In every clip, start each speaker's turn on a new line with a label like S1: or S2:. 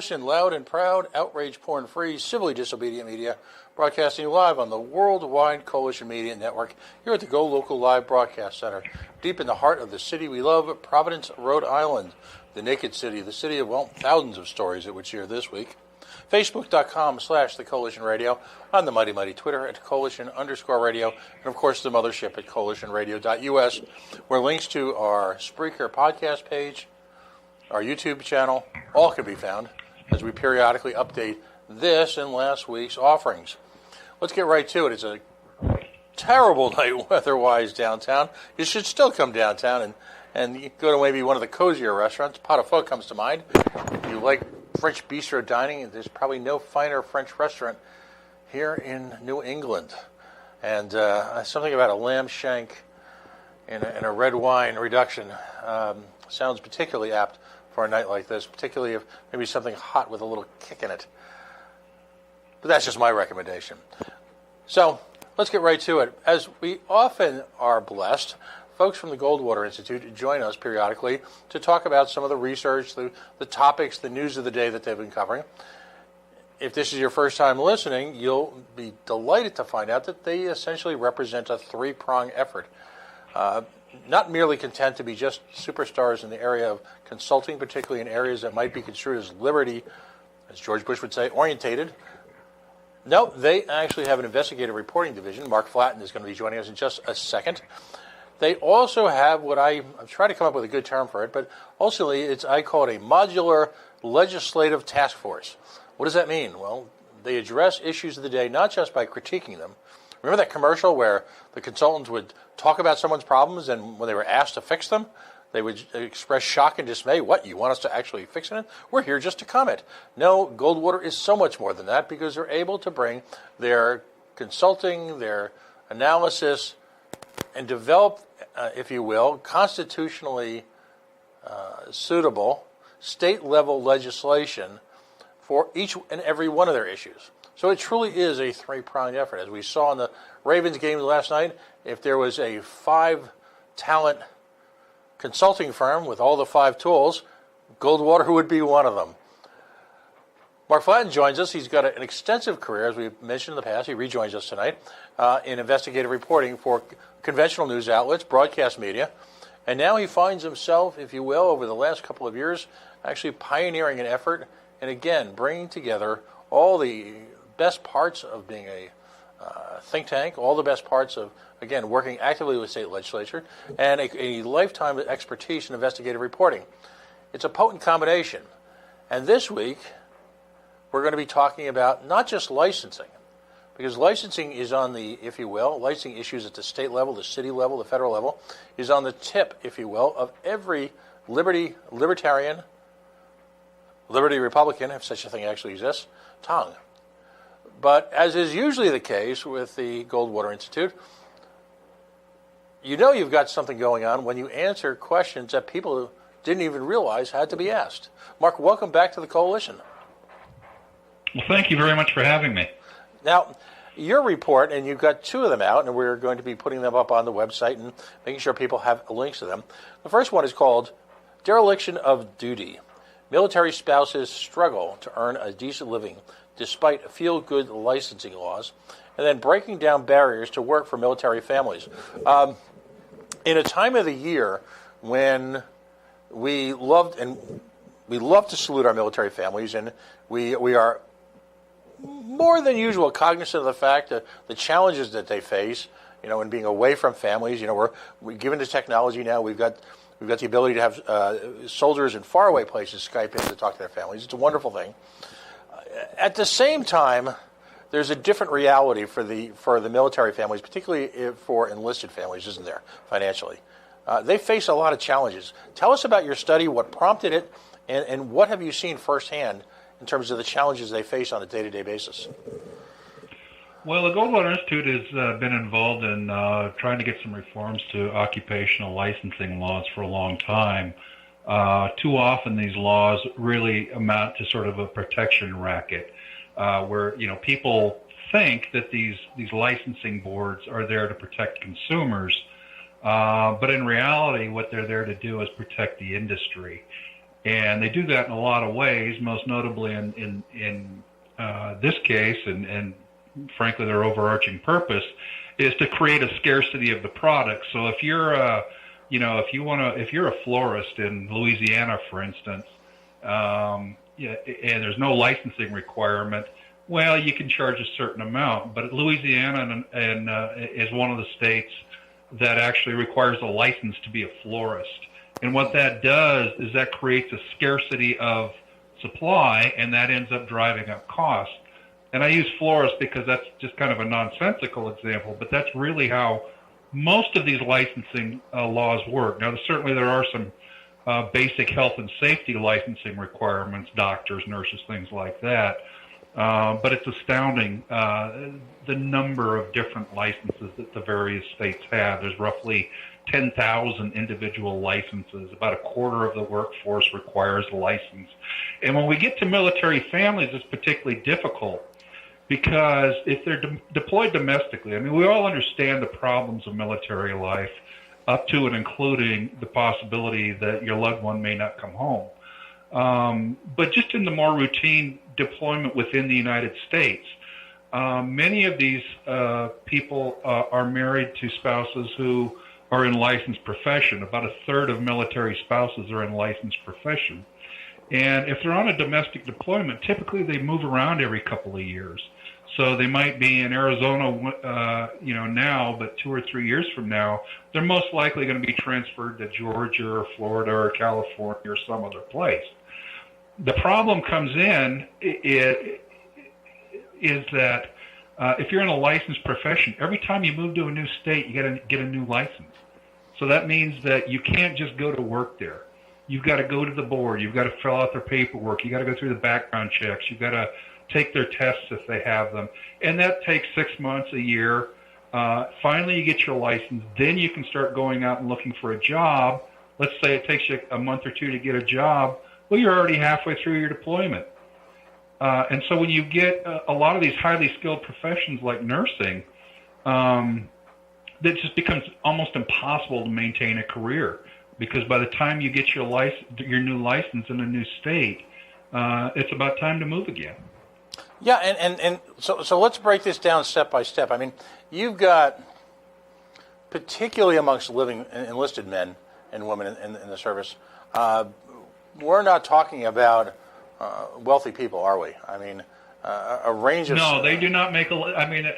S1: Loud and proud, outrage porn-free, civilly disobedient media, broadcasting live on the Worldwide Coalition Media Network here at the Go Local Live Broadcast Center, deep in the heart of the city we love, Providence, Rhode Island, the naked city, the city of, well, thousands of stories at which here this week. Facebook.com/The Coalition Radio, on the mighty Twitter at Coalition_radio, and of course the mothership at CoalitionRadio.us, where links to our Spreaker podcast page, our YouTube channel, all can be found as we periodically update this and last week's offerings. Let's get right to it. It's a terrible night weather-wise downtown. You should still come downtown and you go to maybe one of the cozier restaurants. Pot au Feu comes to mind. If you like French bistro dining, there's probably no finer French restaurant here in New England. And something about a lamb shank in a red wine reduction sounds particularly apt for a night like this, particularly if maybe something hot with a little kick in it. But that's just my recommendation. So let's get right to it. As we often are blessed, folks from the Goldwater Institute join us periodically to talk about some of the research, the topics, the news of the day that they've been covering. If this is your first time listening, you'll be delighted to find out that they essentially represent a three-pronged effort. Not merely content to be just superstars in the area of consulting, particularly in areas that might be construed as liberty, as George Bush would say, orientated. No, they actually have an investigative reporting division. Mark Flatten is going to be joining us in just a second. They also have what I'm trying to come up with a good term for it, but ultimately I call it a modular legislative task force. What does that mean? Well, they address issues of the day not just by critiquing them. Remember that commercial where the consultants would talk about someone's problems, and when they were asked to fix them, they would express shock and dismay. What, you want us to actually fix it? We're here just to comment. No, Goldwater is so much more than that, because they're able to bring their consulting, their analysis, and develop, if you will, constitutionally suitable state-level legislation for each and every one of their issues. So it truly is a three-pronged effort. As we saw in the Ravens game last night, if there was a 5-talent consulting firm with all the 5 tools, Goldwater would be one of them. Mark Flatten joins us. He's got an extensive career, as we've mentioned in the past. He rejoins us tonight in investigative reporting for conventional news outlets, broadcast media. And now he finds himself, if you will, over the last couple of years, actually pioneering an effort and, again, bringing together all the best parts of being a think tank, all the best parts of, again, working actively with state legislature, and a lifetime of expertise in investigative reporting. It's a potent combination. And this week, we're going to be talking about not just licensing, because licensing is on the, if you will, licensing issues at the state level, the city level, the federal level, is on the tip, if you will, of every libertarian, liberty Republican, if such a thing actually exists, tongue. But as is usually the case with the Goldwater Institute, you know you've got something going on when you answer questions that people didn't even realize had to be asked. Mark, welcome back to the Coalition.
S2: Well, thank you very much for having me.
S1: Now, your report, and you've got 2 of them out, and we're going to be putting them up on the website and making sure people have links to them. The first one is called Dereliction of Duty. Military Spouses Struggle to Earn a Decent Living Despite Feel-Good Licensing Laws, and then Breaking Down Barriers to Work for Military Families. In a time of the year when we love to salute our military families, and we are more than usual cognizant of the fact that the challenges that they face, in being away from families. We're given the technology now. We've got the ability to have soldiers in faraway places Skype in to talk to their families. It's a wonderful thing. At the same time, there's a different reality for the military families, particularly for enlisted families, isn't there, financially? They face a lot of challenges. Tell us about your study, what prompted it, and what have you seen firsthand in terms of the challenges they face on a day-to-day basis?
S2: Well, the Goldwater Institute has been involved in trying to get some reforms to occupational licensing laws for a long time. Too often these laws really amount to sort of a protection racket, where people think that these licensing boards are there to protect consumers, but in reality what they're there to do is protect the industry. And they do that in a lot of ways, most notably in this case, and frankly their overarching purpose is to create a scarcity of the product. So if you're if you're a florist in Louisiana, for instance, and there's no licensing requirement, well, you can charge a certain amount. But Louisiana is one of the states that actually requires a license to be a florist. And what that does is that creates a scarcity of supply, and that ends up driving up costs. And I use florists because that's just kind of a nonsensical example, but that's really how most of these licensing laws work. Now, certainly there are some basic health and safety licensing requirements, doctors, nurses, things like that. But it's astounding the number of different licenses that the various states have. There's roughly 10,000 individual licenses. About a quarter of the workforce requires a license. And when we get to military families, it's particularly difficult because if they're deployed domestically, I mean, we all understand the problems of military life, up to and including the possibility that your loved one may not come home. But just in the more routine deployment within the United States, many of these people are married to spouses who are in licensed profession. About a third of military spouses are in licensed profession. And if they're on a domestic deployment, typically they move around every couple of years. So they might be in Arizona, now, but 2 or 3 years from now, they're most likely going to be transferred to Georgia or Florida or California or some other place. The problem comes in is that if you're in a licensed profession, every time you move to a new state, you got to get a new license. So that means that you can't just go to work there. You've got to go to the board. You've got to fill out their paperwork. You've got to go through the background checks. You've got to take their tests if they have them. And that takes 6 months, a year. Finally, you get your license. Then you can start going out and looking for a job. Let's say it takes you a month or two to get a job. Well, you're already halfway through your deployment. And so when you get a lot of these highly skilled professions like nursing, that just becomes almost impossible to maintain a career, because by the time you get your new license in a new state, it's about time to move again.
S1: Yeah, and so let's break this down step by step. I mean, you've got, particularly amongst living enlisted men and women in the service, we're not talking about wealthy people, are we? I mean, a range of...
S2: No, they do not make I mean,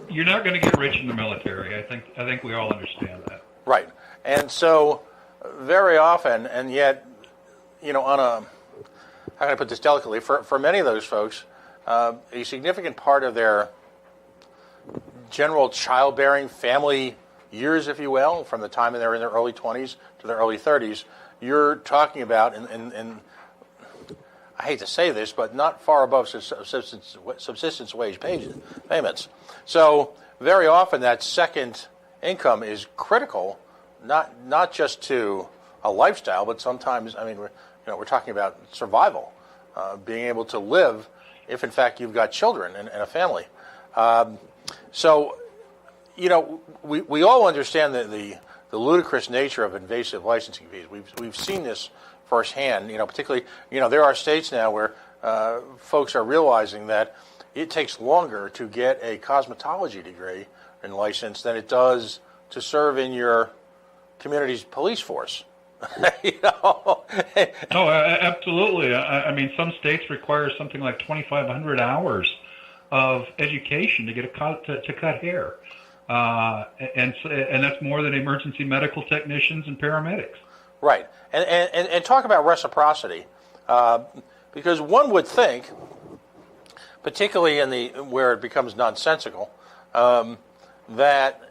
S2: you're not going to get rich in the military. I think we all understand that.
S1: Right. And so very often, and yet, on a... How can I put this delicately? For many of those folks, a significant part of their general childbearing family years, if you will, from the time they're in their early 20s to their early 30s, you're talking about, and I hate to say this, but not far above subsistence wage payments. So very often that second income is critical, not just to a lifestyle, but sometimes, I mean, we're talking about survival, being able to live if, in fact, you've got children and a family. So, we all understand the ludicrous nature of invasive licensing fees. We've seen this firsthand. Particularly, there are states now where folks are realizing that it takes longer to get a cosmetology degree and license than it does to serve in your community's police force.
S2: Oh, absolutely. I mean, some states require something like 2,500 hours of education to get to cut hair, and that's more than emergency medical technicians and paramedics.
S1: Right, and talk about reciprocity, because one would think, particularly where it becomes nonsensical, that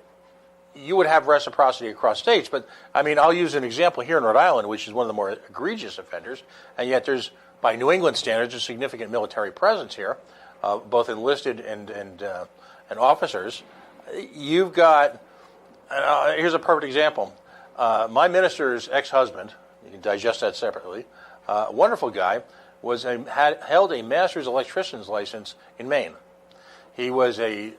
S1: you would have reciprocity across states. But, I mean, I'll use an example here in Rhode Island, which is one of the more egregious offenders, and yet there's, by New England standards, a significant military presence here, both enlisted and officers. You've got, here's a perfect example. My minister's ex-husband, you can digest that separately, a wonderful guy, held a master's electrician's license in Maine. He was a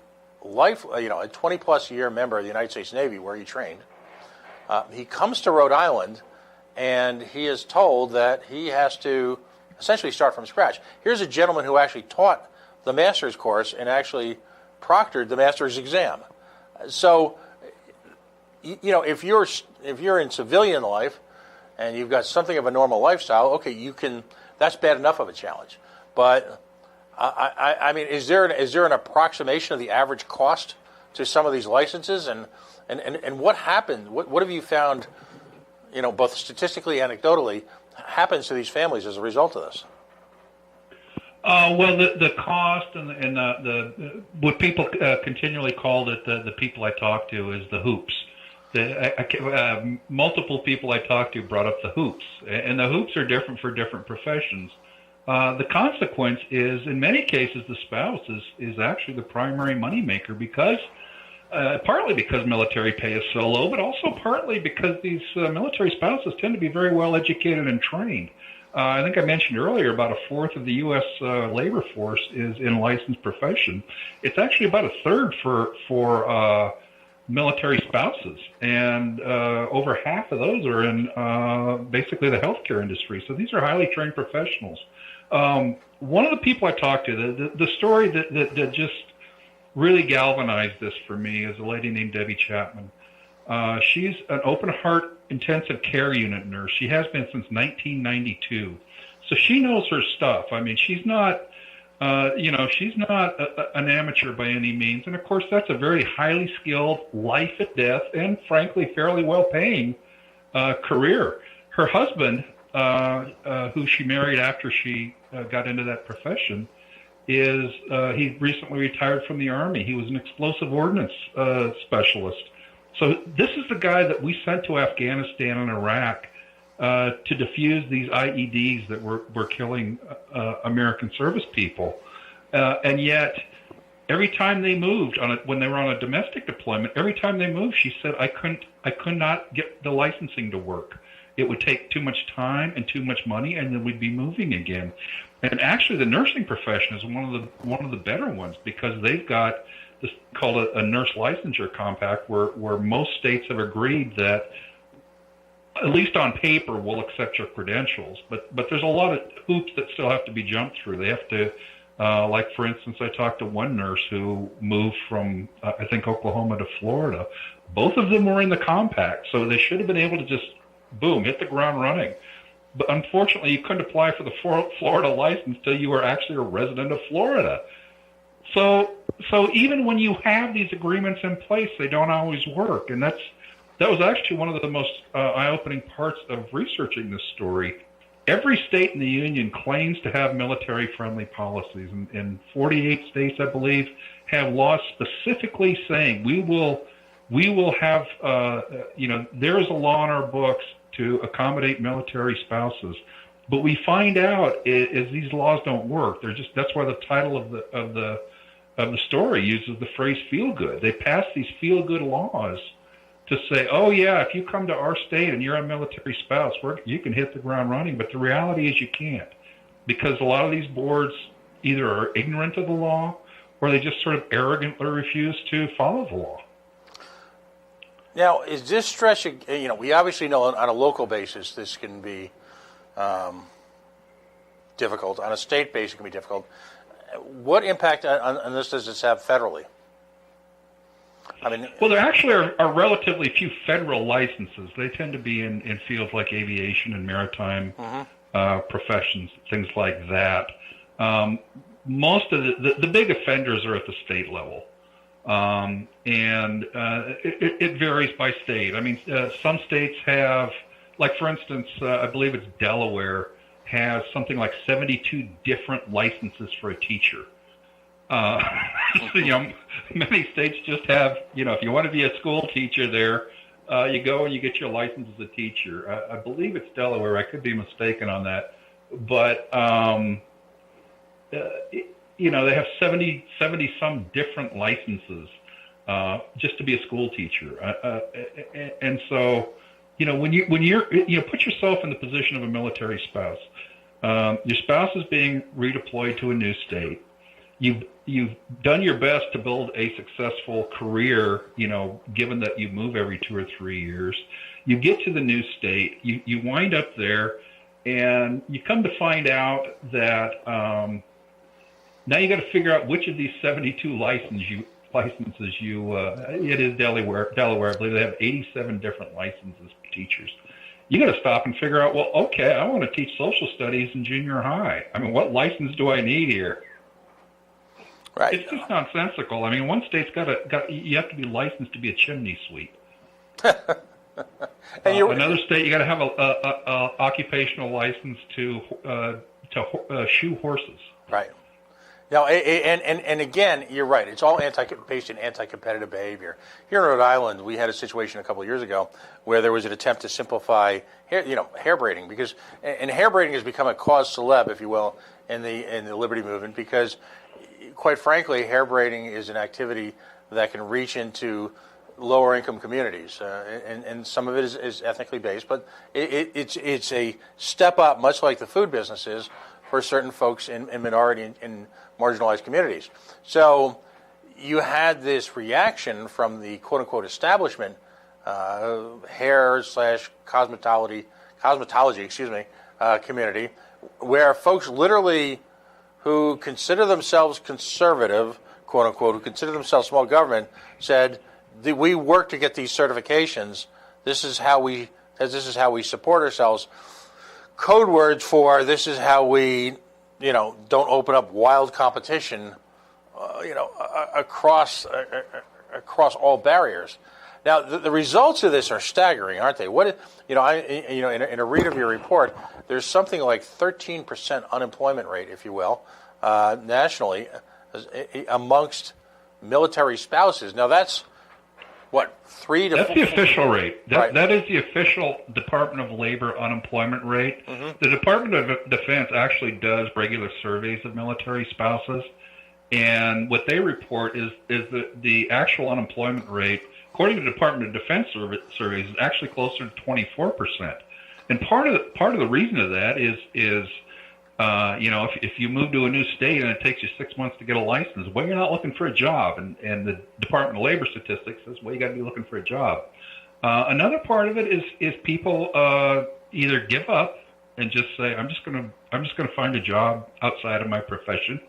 S1: 20-plus year member of the United States Navy, where he trained. He comes to Rhode Island, and he is told that he has to essentially start from scratch. Here's a gentleman who actually taught the master's course and actually proctored the master's exam. So, if you're in civilian life and you've got something of a normal lifestyle, okay, that's bad enough of a challenge. But I mean, is there an approximation of the average cost to some of these licenses, and what happened? What have you found? Both statistically, anecdotally, happens to these families as a result of this?
S2: Well, the cost and the what people continually called it, the people I talk to, is the hoops. Multiple people I talked to brought up the hoops, and the hoops are different for different professions. The consequence is, in many cases, the spouse is actually the primary moneymaker because, partly because military pay is so low, but also partly because these military spouses tend to be very well educated and trained. I think I mentioned earlier about a fourth of the U.S. Labor force is in licensed profession. It's actually about a third for military spouses, and over half of those are in basically the healthcare industry. So these are highly trained professionals. One of the people I talked to, the story that just really galvanized this for me is a lady named Debbie Chapman. She's an open heart intensive care unit nurse. She has been since 1992. So she knows her stuff. I mean, she's not, she's not an amateur by any means. And of course, that's a very highly skilled, life at death, and frankly, fairly well paying career. Her husband, who she married after she got into that profession, he recently retired from the Army. He was an explosive ordnance specialist. So this is the guy that we sent to Afghanistan and Iraq to defuse these IEDs that were killing American service people. And yet, every time they moved when they were on a domestic deployment, every time they moved, she said, I could not get the licensing to work. It would take too much time and too much money, and then we'd be moving again. And actually, the nursing profession is one of the better ones because they've got this called a nurse licensure compact, where most states have agreed that, at least on paper, we'll accept your credentials. But there's a lot of hoops that still have to be jumped through. They have to, like for instance, I talked to one nurse who moved from I think Oklahoma to Florida. Both of them were in the compact, so they should have been able to just boom, hit the ground running. But unfortunately, you couldn't apply for the Florida license till you were actually a resident of Florida. So even when you have these agreements in place, they don't always work. And that was actually one of the most eye-opening parts of researching this story. Every state in the union claims to have military-friendly policies, and 48 states, I believe, have laws specifically saying we will have, there is a law in our books to accommodate military spouses. But we find out is these laws don't work. That's why the title of the story uses the phrase "feel good." They pass these feel good laws to say, oh yeah, if you come to our state and you're a military spouse, you can hit the ground running. But the reality is you can't, because a lot of these boards either are ignorant of the law or they just sort of arrogantly refuse to follow the law.
S1: Now, is this stretching? We obviously know on a local basis this can be difficult. On a state basis, it can be difficult. What impact on this does this have federally?
S2: Well, there actually are relatively few federal licenses. They tend to be in fields like aviation and maritime professions, things like that. Most of the big offenders are at the state level. And it varies by state. I mean, some states have, like for instance, I believe it's Delaware, has something like 72 different licenses for a teacher. Many states just have, if you want to be a school teacher there, you go and you get your license as a teacher. I believe it's Delaware. I could be mistaken on that. But, they have 70 some different licenses just to be a school teacher. And so, when you're put yourself in the position of a military spouse. Your spouse is being redeployed to a new state. You've you've done your best to build a successful career, given that you move every 2 or 3 years. You get to the new state, you wind up there, and you come to find out that now you got to figure out which of these 72 licenses it is Delaware, I believe they have 87 different licenses for teachers. You got to stop and figure out, well, okay, I want to teach social studies in junior high. I mean, what license do I need here?
S1: Right.
S2: It's just nonsensical. I mean, one state's you have to be licensed to be a chimney sweep.
S1: And
S2: another state, you got to have a occupational license to shoe horses.
S1: Right. Now, and again, you're right. It's all based in anti-competitive behavior. Here in Rhode Island, we had a situation a couple of years ago where there was an attempt to simplify hair braiding, because hair braiding has become a cause célèbre, if you will, in the liberty movement, because, quite frankly, hair braiding is an activity that can reach into lower income communities, and some of it is ethnically based, but it's a step up, much like the food business is, for certain folks in minority and marginalized communities. So you had this reaction from the quote-unquote establishment, hair/cosmetology, community, where folks literally who consider themselves conservative, quote-unquote, who consider themselves small government, said, we work to get these certifications. This is how we support ourselves. Code words for this is how we, don't open up wild competition, across all barriers. Now, the results of this are staggering, aren't they? In a read of your report, there's something like 13% unemployment rate, if you will, nationally, amongst military spouses. Now, that's what, 3 to 4?
S2: That's the official rate.
S1: Right.
S2: That is the official Department of Labor unemployment rate. Mm-hmm. The Department of Defense actually does regular surveys of military spouses, and what they report is the actual unemployment rate, according to the Department of Defense surveys, is actually closer to 24%. And part of the reason of that is if you move to a new state and it takes you 6 months to get a license, well, you're not looking for a job. And the Department of Labor statistics says, well, you got to be looking for a job. Another part of it is people either give up and just say, I'm just going to find a job outside of my profession,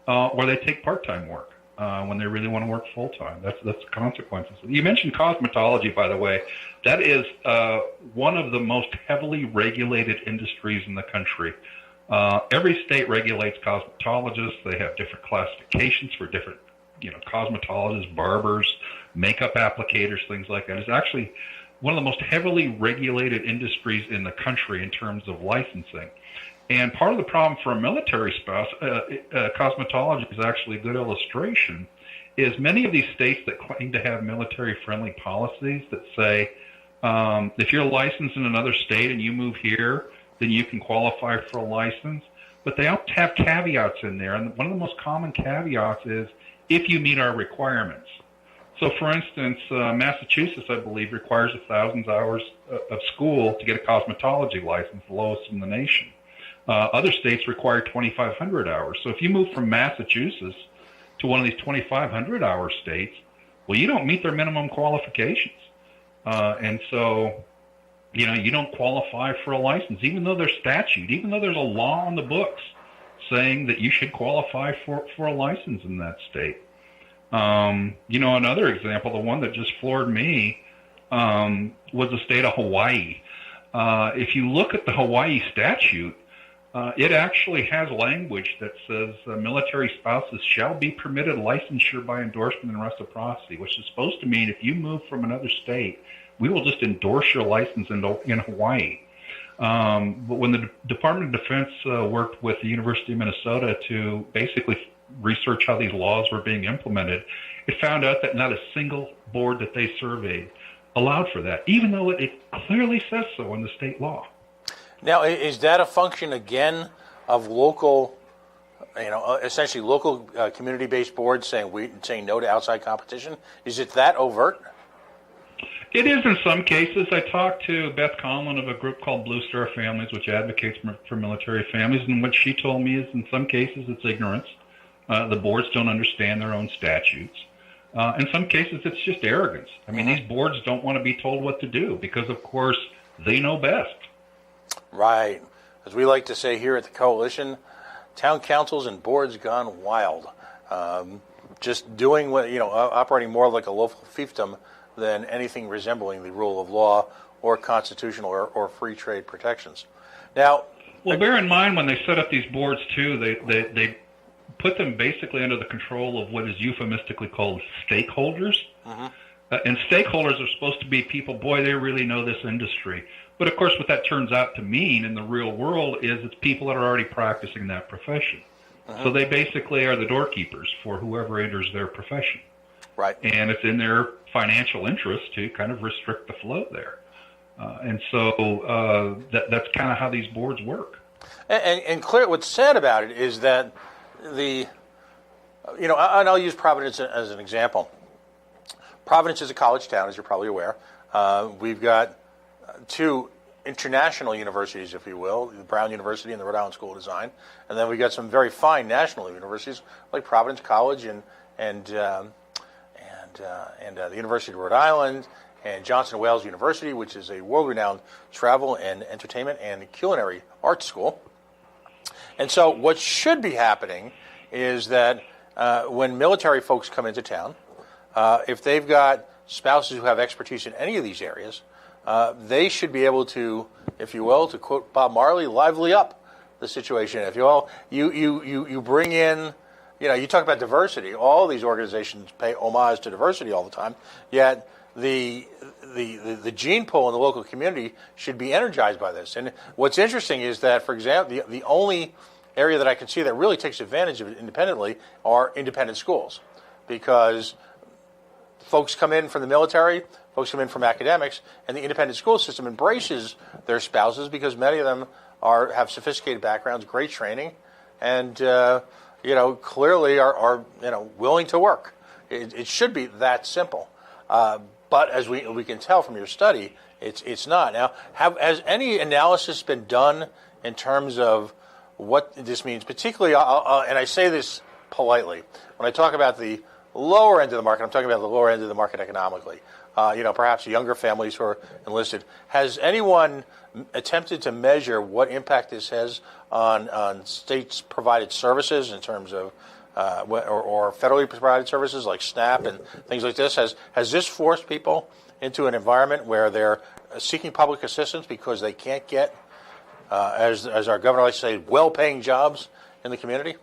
S2: or they take part-time work when they really want to work full-time. That's the consequences. You mentioned cosmetology, by the way. That is one of the most heavily regulated industries in the country. Every state regulates cosmetologists. They have different classifications for different, cosmetologists, barbers, makeup applicators, things like that. It's actually one of the most heavily regulated industries in the country in terms of licensing. And part of the problem for a military spouse, cosmetology is actually a good illustration, is many of these states that claim to have military-friendly policies that say, if you're licensed in another state and you move here, then you can qualify for a license. But they don't have caveats in there. And one of the most common caveats is if you meet our requirements. So, for instance, Massachusetts, I believe, requires 1,000 hours of school to get a cosmetology license, the lowest in the nation. Other states require 2,500 hours. So if you move from Massachusetts to one of these 2,500-hour states, well, you don't meet their minimum qualifications. And so, you don't qualify for a license, even though there's statute, even though there's a law on the books saying that you should qualify for a license in that state. Another example, the one that just floored me, was the state of Hawaii. If you look at the Hawaii statute, it actually has language that says military spouses shall be permitted licensure by endorsement and reciprocity, which is supposed to mean if you move from another state, we will just endorse your license in Hawaii. But when the Department of Defense worked with the University of Minnesota to basically research how these laws were being implemented, it found out that not a single board that they surveyed allowed for that, even though it clearly says so in the state law.
S1: Now, is that a function, again, of local, essentially local community-based boards saying no to outside competition? Is it that overt?
S2: It is in some cases. I talked to Beth Conlon of a group called Blue Star Families, which advocates for military families, and what she told me is in some cases it's ignorance. The boards don't understand their own statutes. In some cases, it's just arrogance. I mean, these boards don't want to be told what to do because, of course, they know best.
S1: Right. As we like to say here at the Coalition, town councils and boards gone wild. Just doing what, operating more like a local fiefdom than anything resembling the rule of law or constitutional or free trade protections. Now,
S2: well, bear in mind when they set up these boards too, they put them basically under the control of what is euphemistically called stakeholders. And stakeholders are supposed to be people, boy, they really know this industry. But of course, what that turns out to mean in the real world is it's people that are already practicing that profession. So they basically are the doorkeepers for whoever enters their profession.
S1: Right.
S2: And it's in their financial interest to kind of restrict the flow there. And so that's kind of how these boards work.
S1: And clear, what's sad about it is that and I'll use Providence as an example. Providence is a college town, as you're probably aware. We've got two international universities, if you will, the Brown University and the Rhode Island School of Design, and then we got some very fine national universities like Providence College and the University of Rhode Island and Johnson and Wales University, which is a world-renowned travel and entertainment and culinary arts school. And so what should be happening is that when military folks come into town, if they've got spouses who have expertise in any of these areas, they should be able to, if you will, to quote Bob Marley, lively up the situation. If you will, you bring in, you talk about diversity. All these organizations pay homage to diversity all the time, yet the gene pool in the local community should be energized by this. And what's interesting is that, for example, the only area that I can see that really takes advantage of it independently are independent schools, because folks come in from the military, folks come in from academics, and the independent school system embraces their spouses because many of them have sophisticated backgrounds, great training, and clearly are willing to work. It should be that simple. But as we can tell from your study, it's not. Now, has any analysis been done in terms of what this means? Particularly, and I say this politely, when I talk about the lower end of the market, I'm talking about the lower end of the market economically. Perhaps younger families who are enlisted. Has anyone attempted to measure what impact this has on states-provided services in terms of or federally provided services like SNAP and things like this? Has this forced people into an environment where they're seeking public assistance because they can't get, as our governor likes to say, well-paying jobs in the community?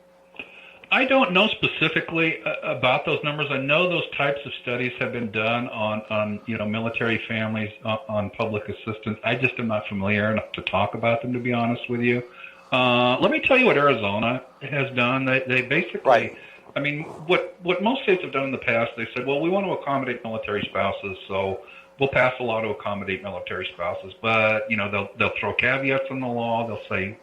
S2: I don't know specifically about those numbers. I know those types of studies have been done on military families on public assistance. I just am not familiar enough to talk about them, to be honest with you. Let me tell you what Arizona has done. They basically,
S1: right.
S2: I mean, what most states have done in the past, they said, well, we want to accommodate military spouses, so we'll pass a law to accommodate military spouses. But they'll throw caveats in the law. They'll say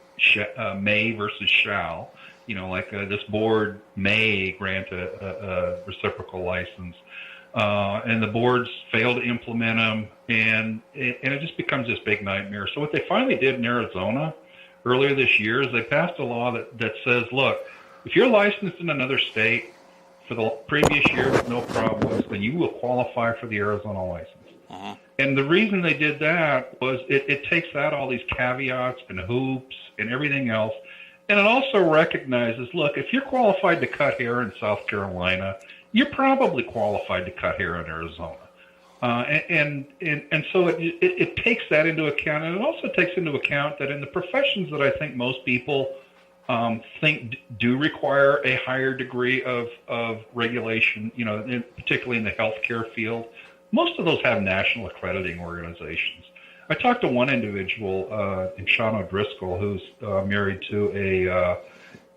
S2: may versus shall. This board may grant a reciprocal license, and the boards fail to implement them, and it just becomes this big nightmare. So what they finally did in Arizona earlier this year is they passed a law that says, look, if you're licensed in another state for the previous year with no problems, then you will qualify for the Arizona license. And the reason they did that was it takes out all these caveats and hoops and everything else. And it also recognizes, look, if you're qualified to cut hair in South Carolina, you're probably qualified to cut hair in Arizona. And so it takes that into account. And it also takes into account that in the professions that I think most people think do require a higher degree of regulation, particularly in the healthcare field, most of those have national accrediting organizations. I talked to one individual, Sean O'Driscoll, who's married to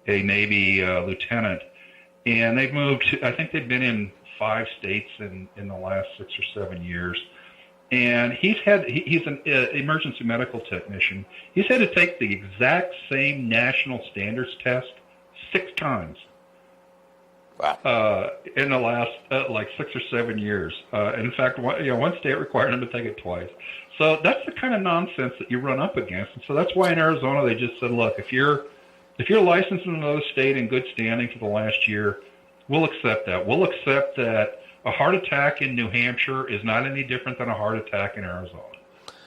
S2: a Navy lieutenant, and they've moved to, I think they've been in 5 states in the last 6 or 7 years. And he's an emergency medical technician. He's had to take the exact same national standards test 6 times.
S1: Wow.
S2: In the last 6 or 7 years. And in fact, one state required him to take it twice. So that's the kind of nonsense that you run up against. And so that's why in Arizona they just said, look, if you're If you're licensed in another state in good standing for the last year, we'll accept that. We'll accept that a heart attack in New Hampshire is not any different than a heart attack in Arizona.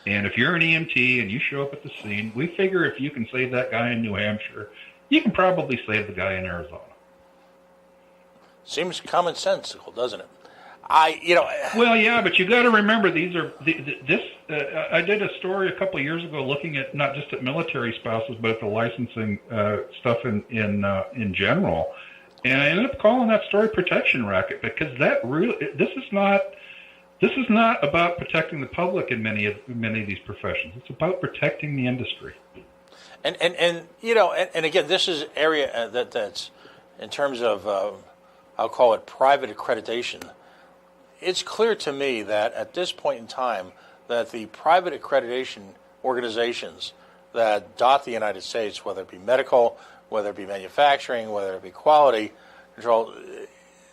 S2: And if you're an EMT and you show up at the scene, we figure if you can save that guy in New Hampshire, you can probably save the guy in Arizona.
S1: Seems commonsensical, doesn't it?
S2: Well, yeah, but you got to remember these are I did a story a couple of years ago looking at not just at military spouses, but at the licensing stuff in general, and I ended up calling that story "Protection Racket" because this is not about protecting the public in many of these professions. It's about protecting the industry.
S1: And again, this is area that's in terms of I'll call it private accreditation. It's clear to me that at this point in time that the private accreditation organizations that dot the United States, whether it be medical, whether it be manufacturing, whether it be quality control,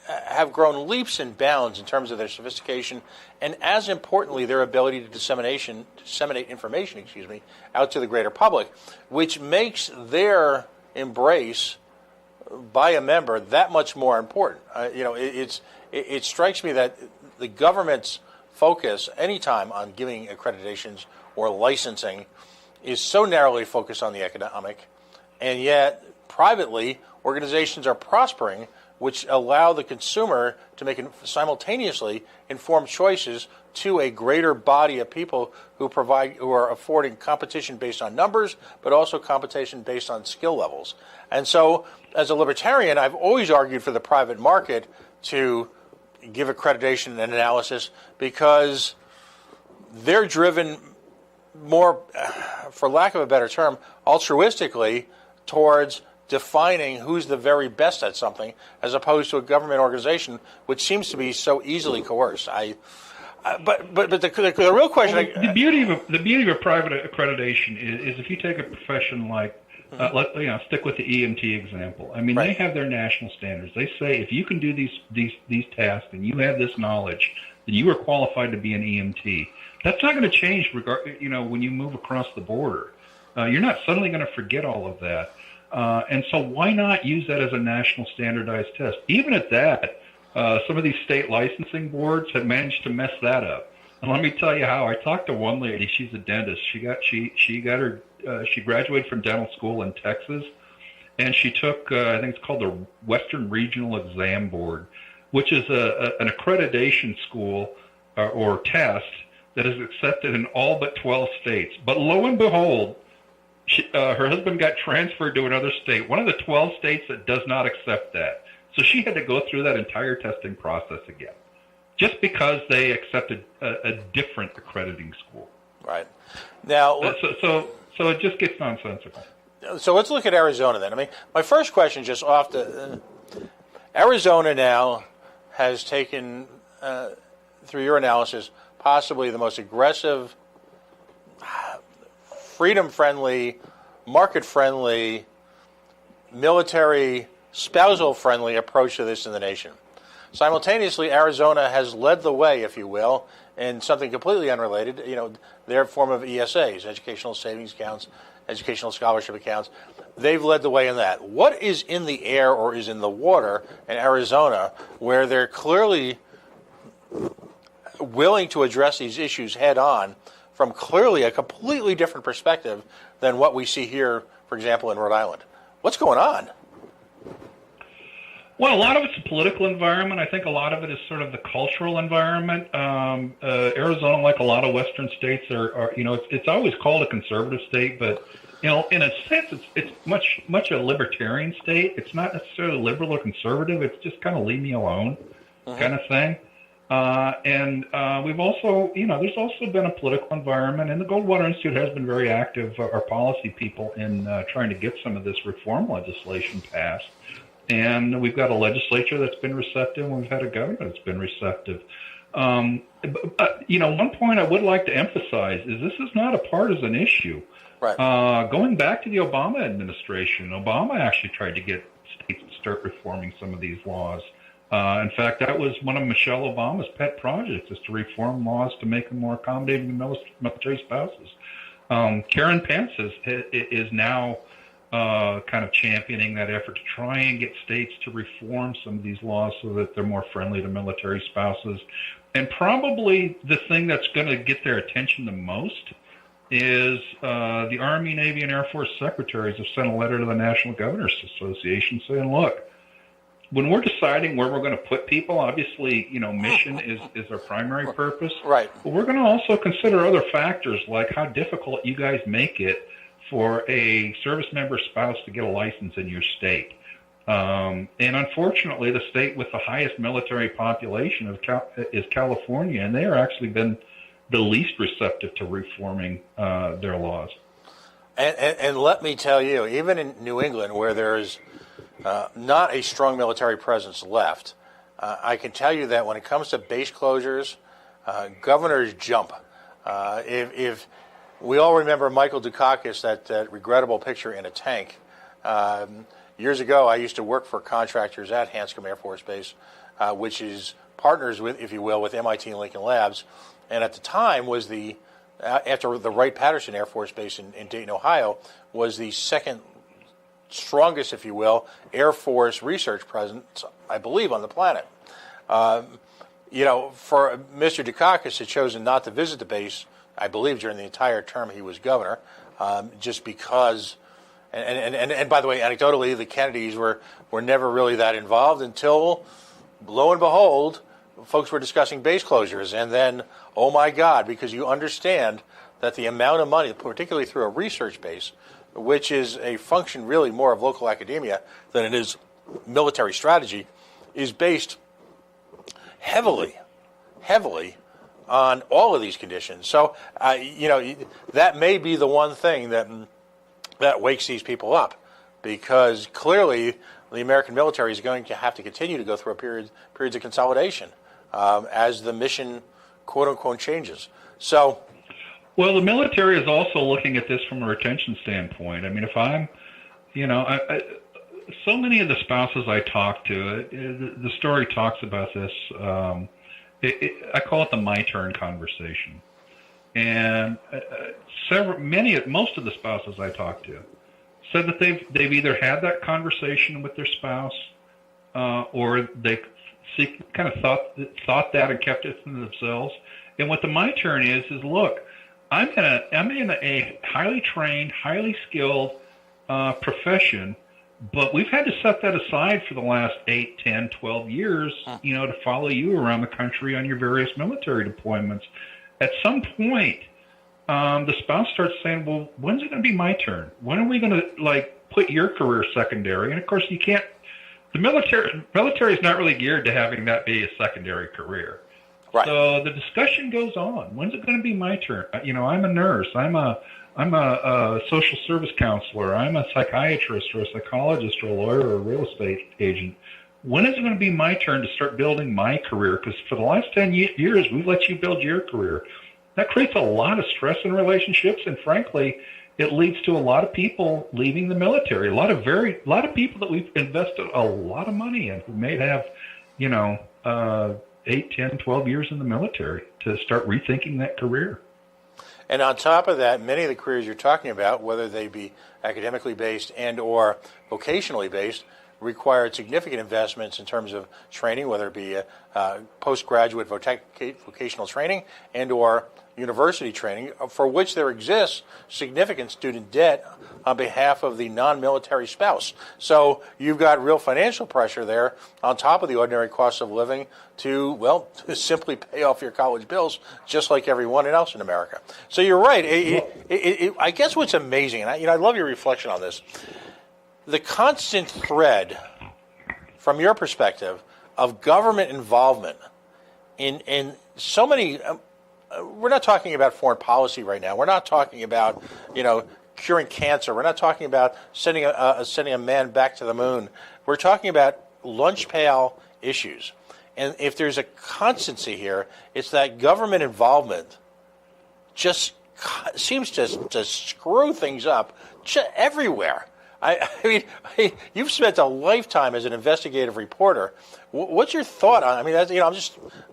S1: have grown leaps and bounds in terms of their sophistication and, as importantly, their ability to disseminate information, out to the greater public, which makes their embrace by a member that much more important. It strikes me that the government's focus anytime on giving accreditations or licensing is so narrowly focused on the economic, and yet privately organizations are prospering, which allow the consumer to make simultaneously informed choices to a greater body of people who are affording competition based on numbers, but also competition based on skill levels. And so, as a libertarian, I've always argued for the private market to give accreditation and analysis because they're driven more, for lack of a better term, altruistically towards defining who's the very best at something, as opposed to a government organization which seems to be so easily coerced. But the real question.
S2: Well, the beauty of a private accreditation is if you take a profession like. Stick with the EMT example. I mean, They have their national standards. They say if you can do these tasks and you have this knowledge, then you are qualified to be an EMT. That's not going to change when you move across the border. You're not suddenly going to forget all of that. And so why not use that as a national standardized test? Even at that, some of these state licensing boards have managed to mess that up. And let me tell you how. I talked to one lady. She's a dentist. She graduated from dental school in Texas, and she took I think it's called the Western Regional Exam Board, which is an accreditation school or test that is accepted in all but 12 states. But lo and behold, her husband got transferred to another state, one of the 12 states that does not accept that. So she had to go through that entire testing process again, just because they accepted a different accrediting school.
S1: Right. Now,
S2: so it just gets nonsensical.
S1: So let's look at Arizona then. I mean, my first question, just off the Arizona now has taken, through your analysis, possibly the most aggressive, freedom-friendly, market-friendly, military, spousal-friendly approach to this in the nation. Simultaneously, Arizona has led the way, if you will, in something completely unrelated, their form of ESAs, educational savings accounts, educational scholarship accounts. They've led the way in that. What is in the air or is in the water in Arizona where they're clearly willing to address these issues head on from clearly a completely different perspective than what we see here, for example, in Rhode Island? What's going on?
S2: Well, a lot of it's the political environment. I think a lot of it is sort of the cultural environment. Arizona, like a lot of Western states, it's always called a conservative state, but in a sense, it's much a libertarian state. It's not necessarily liberal or conservative. It's just kind of leave me alone kind of thing. And we've also, there's also been a political environment, and the Goldwater Institute has been very active, our policy people, in trying to get some of this reform legislation passed. And we've got a legislature that's been receptive, and we've had a government that's been receptive. But one point I would like to emphasize is this is not a partisan issue.
S1: Right.
S2: Going back to the Obama administration, Obama actually tried to get states to start reforming some of these laws. In fact, that was one of Michelle Obama's pet projects, is to reform laws to make them more accommodating to military spouses. Karen Pence is now kind of championing that effort to try and get states to reform some of these laws so that they're more friendly to military spouses. And probably the thing that's going to get their attention the most is the Army, Navy, and Air Force secretaries have sent a letter to the National Governors Association saying, look, when we're deciding where we're going to put people, obviously, mission is our primary purpose.
S1: Right.
S2: But we're going to also consider other factors like how difficult you guys make it for a service member spouse to get a license in your state. And unfortunately, the state with the highest military population is California, and they are actually been the least receptive to reforming their laws.
S1: And let me tell you, even in New England, where there is not a strong military presence left, I can tell you that when it comes to base closures, governors jump. If we all remember Michael Dukakis, that regrettable picture in a tank. Years ago, I used to work for contractors at Hanscom Air Force Base, which is partners with, if you will, with MIT and Lincoln Labs. And at the time was after the Wright-Patterson Air Force Base in Dayton, Ohio, was the second strongest, if you will, Air Force research presence, I believe, on the planet. For Mr. Dukakis had chosen not to visit the base, I believe, during the entire term he was governor, just because, and by the way, anecdotally, the Kennedys were never really that involved until, lo and behold, folks were discussing base closures. And then, oh my God, because you understand that the amount of money, particularly through a research base, which is a function really more of local academia than it is military strategy, is based heavily on all of these conditions. So, that may be the one thing that wakes these people up, because clearly the American military is going to have to continue to go through periods of consolidation as the mission, quote unquote, changes. So,
S2: well, the military is also looking at this from a retention standpoint. I mean, if I'm, so many of the spouses I talk to, the story talks about this. I call it the my turn conversation, and most of the spouses I talk to said that they've either had that conversation with their spouse, or they kind of thought that and kept it to themselves. And what the my turn is look, I'm in a highly trained, highly skilled profession, but we've had to set that aside for the last 8, 10, 12 years, to follow you around the country on your various military deployments. At some point, the spouse starts saying, well, when's it going to be my turn? When are we going to, put your career secondary? And, of course, you can't. The military is not really geared to having that be a secondary career. Right. So the discussion goes on. When's it going to be my turn? I'm a nurse. I'm a social service counselor. I'm a psychiatrist or a psychologist or a lawyer or a real estate agent. When is it going to be my turn to start building my career? Because for the last 10 years, we've let you build your career. That creates a lot of stress in relationships, and frankly, it leads to a lot of people leaving the military. A lot of people that we've invested a lot of money in who may have, 8, 10, 12 years in the military to start rethinking that career.
S1: And on top of that, many of the careers you're talking about, whether they be academically based and or vocationally based, required significant investments in terms of training, whether it be postgraduate vocational training and or university training, for which there exists significant student debt on behalf of the non-military spouse. So you've got real financial pressure there on top of the ordinary cost of living to simply pay off your college bills, just like everyone else in America. So you're right. I guess what's amazing, and I love your reflection on this, the constant thread, from your perspective, of government involvement in so many. We're not talking about foreign policy right now. We're not talking about curing cancer. We're not talking about sending a man back to the moon. We're talking about lunch pail issues. And if there's a constancy here, it's that government involvement just seems to screw things up everywhere. I mean, you've spent a lifetime as an investigative reporter. What's your thought on? I mean, I'm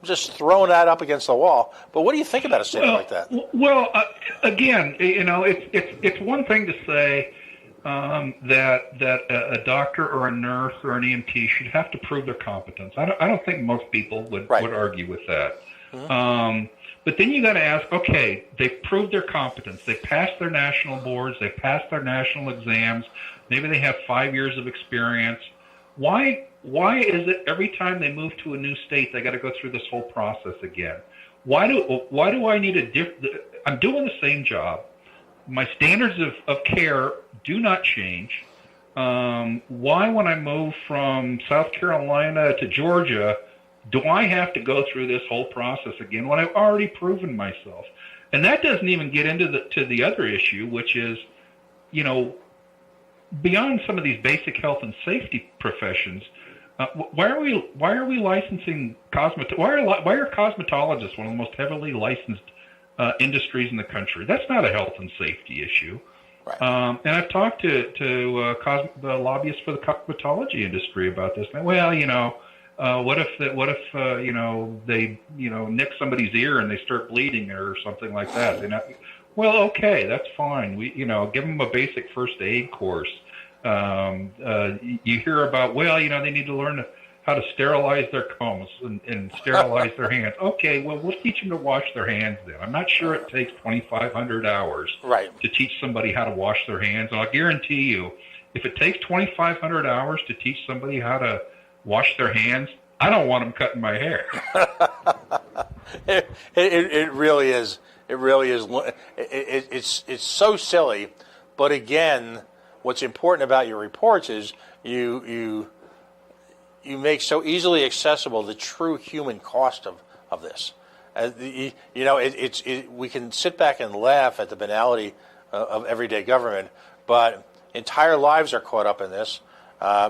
S1: just throwing that up against the wall. But what do you think about a statement like that?
S2: Well, again, it's one thing to say that a doctor or a nurse or an EMT should have to prove their competence. I don't think most people would argue with that. Mm-hmm. But then you got to ask, okay, they've proved their competence. They passed their national boards. They passed their national exams. Maybe they have 5 years of experience. Why is it every time they move to a new state they got to go through this whole process again? Why do I need I'm doing the same job. My standards of care do not change. Why, when I move from South Carolina to Georgia, do I have to go through this whole process again when I've already proven myself? And that doesn't even get into the other issue, which is, beyond some of these basic health and safety professions, why are we licensing why are cosmetologists one of the most heavily licensed industries in the country? That's not a health and safety issue. Right. And I've talked to the lobbyists for the cosmetology industry about this. Well, what if they nick somebody's ear and they start bleeding or something like that? Well, okay, that's fine. We give them a basic first aid course. You hear about, they need to learn how to sterilize their combs and sterilize their hands. Okay, well, we'll teach them to wash their hands then. I'm not sure it takes 2,500 hours to teach somebody how to wash their hands. And I'll guarantee you, if it takes 2,500 hours to teach somebody how to wash their hands, I don't want them cutting my hair.
S1: It really is. It really is. It's so silly. But again, what's important about your reports is you make so easily accessible the true human cost of this. We can sit back and laugh at the banality of everyday government, but entire lives are caught up in this.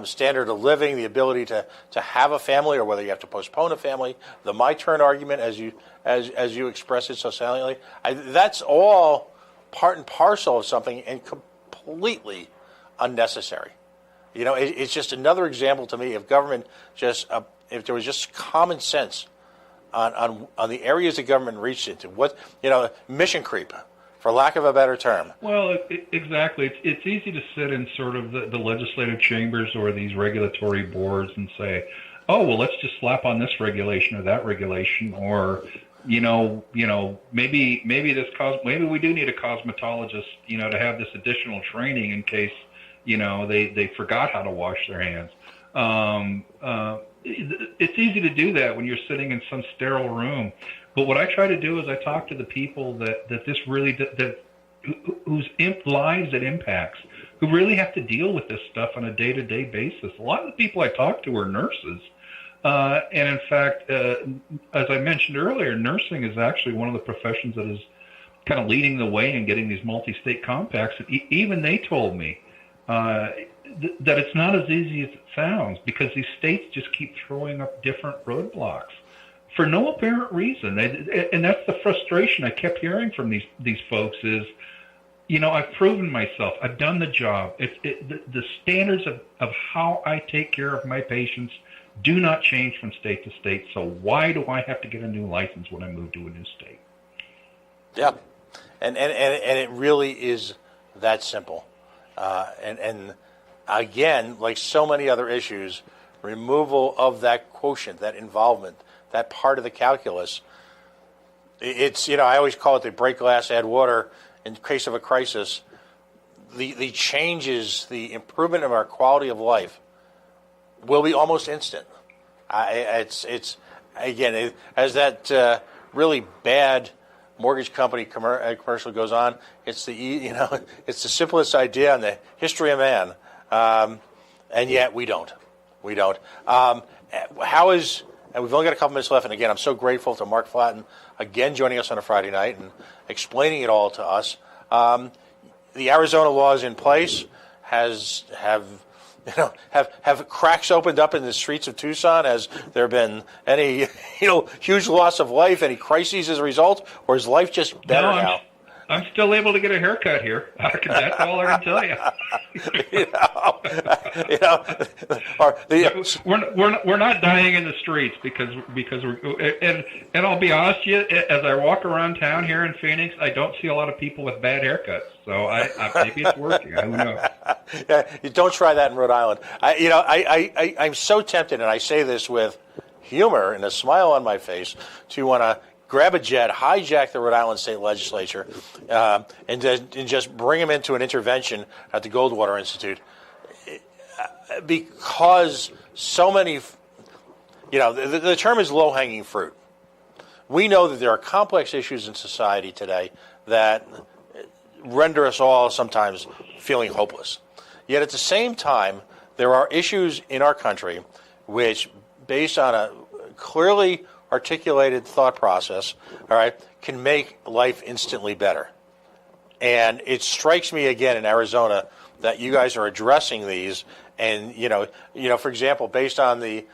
S1: Standard of living, the ability to have a family, or whether you have to postpone a family, the my turn argument, as you express it so saliently, that's all part and parcel of something and completely unnecessary. It's just another example to me of government if there was just common sense on the areas the government reached into. Mission creep, for lack of a better term.
S2: Well, exactly. It's easy to sit in sort of the legislative chambers or these regulatory boards and say, oh, well, let's just slap on this regulation or that regulation, or maybe we do need a cosmetologist, to have this additional training in case they forgot how to wash their hands. It's easy to do that when you're sitting in some sterile room. But what I try to do is I talk to the people whose lives it impacts, who really have to deal with this stuff on a day-to-day basis. A lot of the people I talk to are nurses. And in fact, as I mentioned earlier, nursing is actually one of the professions that is kind of leading the way in getting these multi-state compacts. And even they told me that it's not as easy as it sounds, because these states just keep throwing up different roadblocks for no apparent reason. And that's the frustration I kept hearing from these folks is, I've proven myself. I've done the job. The standards of how I take care of my patients do not change from state to state. So why do I have to get a new license when I move to a new state?
S1: Yeah, and it really is that simple. And again, like so many other issues, removal of that quotient, that involvement, that part of the calculus, it's, I always call it the break glass, add water. In case of a crisis, the changes, the improvement of our quality of life will be almost instant. It's again, as that really bad mortgage company commercial goes on, it's it's the simplest idea in the history of man, and yet we don't. And we've only got a couple minutes left, and again, I'm so grateful to Mark Flatten again joining us on a Friday night and explaining it all to us. The Arizona laws in place have cracks opened up in the streets of Tucson? Has there been any huge loss of life, any crises as a result, or is life just better now?
S2: I'm still able to get a haircut here. That's all I can tell you. We're not dying in the streets because we're and I'll be honest with you, as I walk around town here in Phoenix, I don't see a lot of people with bad haircuts. So maybe it's working. Who knows?
S1: Yeah, you don't try that in Rhode Island. I'm so tempted, and I say this with humor and a smile on my face, to want to grab a jet, hijack the Rhode Island State Legislature, and just bring them into an intervention at the Goldwater Institute, because so many, the term is low-hanging fruit. We know that there are complex issues in society today that render us all sometimes feeling hopeless. Yet at the same time, there are issues in our country which, based on a clearly articulated thought process, all right, can make life instantly better. And it strikes me again in Arizona that you guys are addressing these, and for example, based on the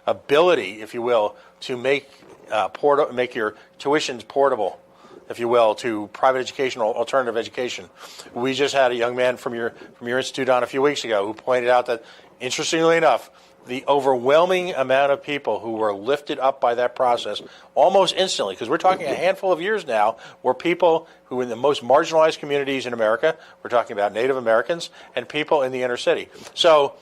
S1: ability, if you will, to make your tuitions portable, if you will, to private education or alternative education. We just had a young man from your institute on a few weeks ago who pointed out that, interestingly enough, the overwhelming amount of people who were lifted up by that process almost instantly, because we're talking a handful of years now, were people who in the most marginalized communities in America, we're talking about Native Americans, and people in the inner city. So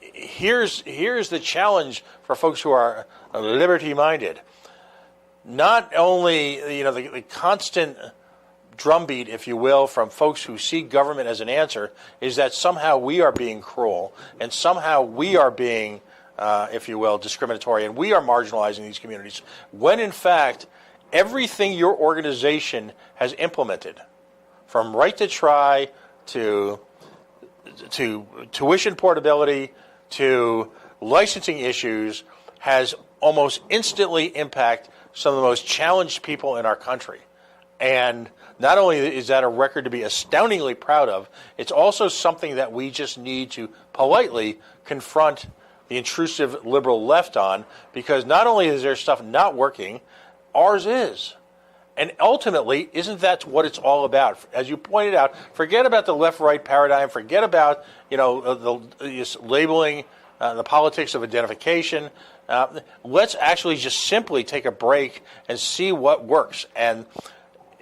S1: here's the challenge for folks who are liberty-minded. Not only the constant drumbeat, if you will, from folks who see government as an answer, is that somehow we are being cruel, and somehow we are being, if you will, discriminatory, and we are marginalizing these communities, when in fact everything your organization has implemented, from right to try to tuition portability to licensing issues, has almost instantly impact some of the most challenged people in our country. And not only is that a record to be astoundingly proud of, it's also something that we just need to politely confront the intrusive liberal left on, because not only is there stuff not working, ours is. And ultimately, isn't that what it's all about? As you pointed out, forget about the left-right paradigm, forget about the labeling, the politics of identification. Let's actually just simply take a break and see what works. And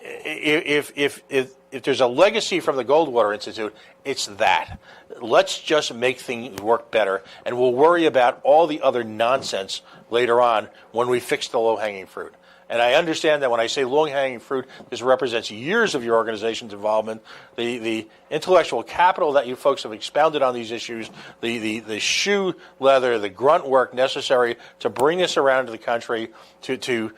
S1: if there's a legacy from the Goldwater Institute, it's that. Let's just make things work better, and we'll worry about all the other nonsense later on when we fix the low-hanging fruit. And I understand that when I say low-hanging fruit, this represents years of your organization's involvement, the intellectual capital that you folks have expounded on these issues, the shoe leather, the grunt work necessary to bring this around to the country, to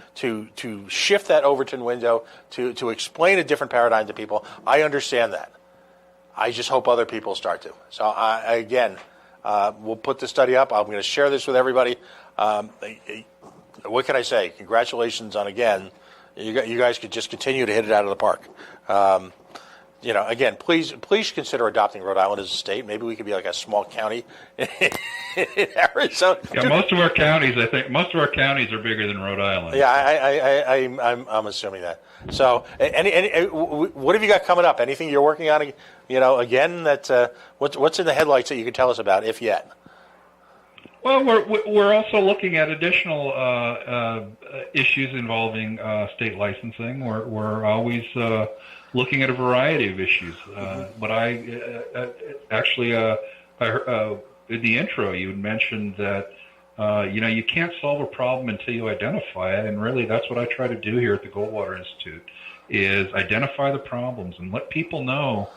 S1: shift that Overton window, to explain a different paradigm to people. I understand that. I just hope other people start to. So again, we'll put the study up. I'm going to share this with everybody. What can I say? Congratulations on, again, you guys could just continue to hit it out of the park. Again, please consider adopting Rhode Island as a state. Maybe we could be like a small county in Arizona.
S2: Yeah, most of our counties are bigger than Rhode Island.
S1: Yeah, I'm assuming that. So, what have you got coming up? Anything you're working on? Again, that what's in the headlights that you can tell us about, if yet?
S2: Well, we're also looking at additional issues involving state licensing. We're always looking at a variety of issues. But I heard, in the intro you had mentioned that you can't solve a problem until you identify it, and really that's what I try to do here at the Goldwater Institute, is identify the problems and let people know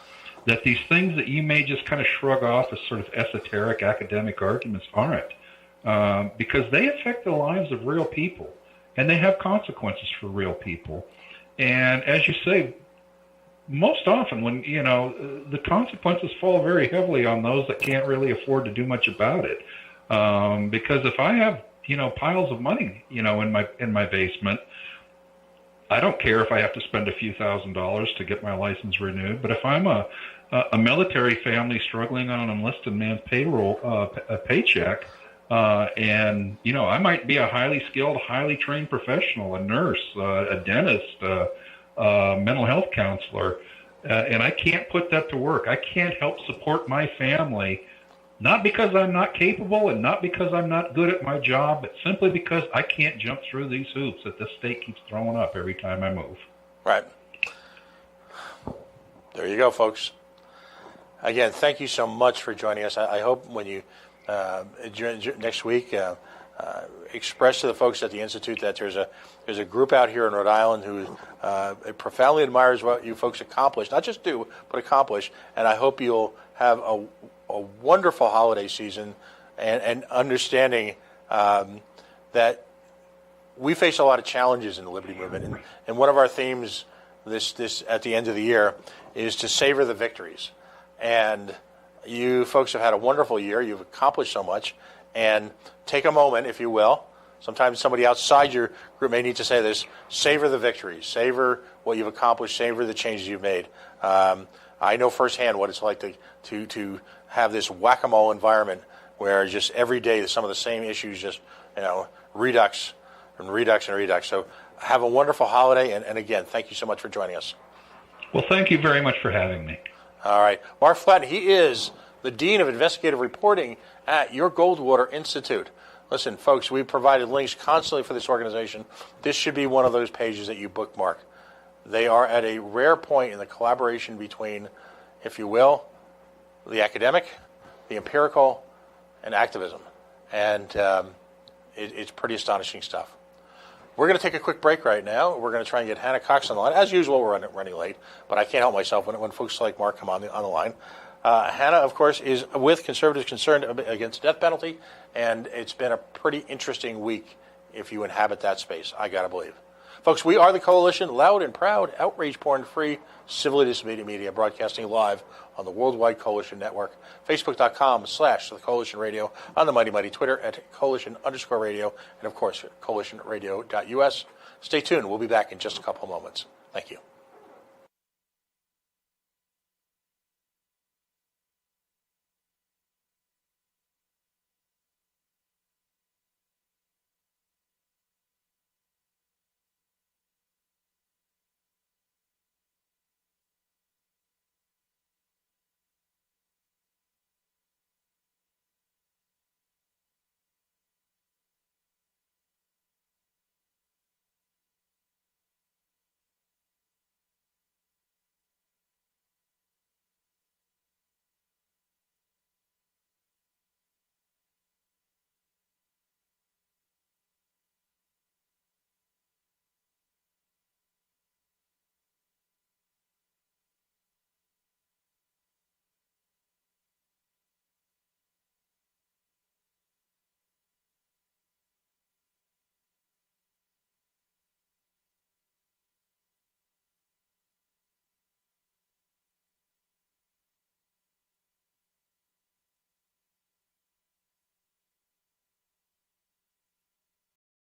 S2: that these things that you may just kind of shrug off as sort of esoteric academic arguments aren't, because they affect the lives of real people, and they have consequences for real people. And as you say, most often when, the consequences fall very heavily on those that can't really afford to do much about it. Because if I have, piles of money, in my basement, I don't care if I have to spend a few $1,000s to get my license renewed. But if I'm a military family struggling on an enlisted man's payroll, a paycheck, and I might be a highly skilled, highly trained professional, a nurse, a dentist, mental health counselor, and I can't put that to work. I can't help support my family, not because I'm not capable and not because I'm not good at my job, but simply because I can't jump through these hoops that the state keeps throwing up every time I move.
S1: Right. There you go, folks. Again, thank you so much for joining us. I hope when you next week express to the folks at the Institute that there's a group out here in Rhode Island who profoundly admires what you folks accomplish, not just do, but accomplish. And I hope you'll have a wonderful holiday season and understanding that we face a lot of challenges in the liberty movement. And one of our themes this at the end of the year is to savor the victories. And you folks have had a wonderful year. You've accomplished so much. And take a moment, if you will. Sometimes somebody outside your group may need to say this. Savor the victories. Savor what you've accomplished. Savor the changes you've made. I know firsthand what it's like to have this whack-a-mole environment where just every day some of the same issues just, redux and redux and redux. So have a wonderful holiday. And again, thank you so much for joining us.
S2: Well, thank you very much for having me.
S1: All right. Mark Flatten, he is the Dean of Investigative Reporting at your Goldwater Institute. Listen, folks, we provided links constantly for this organization. This should be one of those pages that you bookmark. They are at a rare point in the collaboration between, if you will, the academic, the empirical, and activism. And it's pretty astonishing stuff. We're going to take a quick break right now. We're going to try and get Hannah Cox on the line. As usual, we're running late, but I can't help myself when folks like Mark come on the line. Hannah, of course, is with Conservatives Concerned Against the Death Penalty, and it's been a pretty interesting week if you inhabit that space, I got to believe. Folks, we are the Coalition, loud and proud, outrage porn-free, civilly disobedient media, broadcasting live on the Worldwide Coalition Network, Facebook.com/The Coalition Radio, on the mighty Twitter at Coalition_radio, and of course, CoalitionRadio.us. Stay tuned. We'll be back in just a couple of moments. Thank you.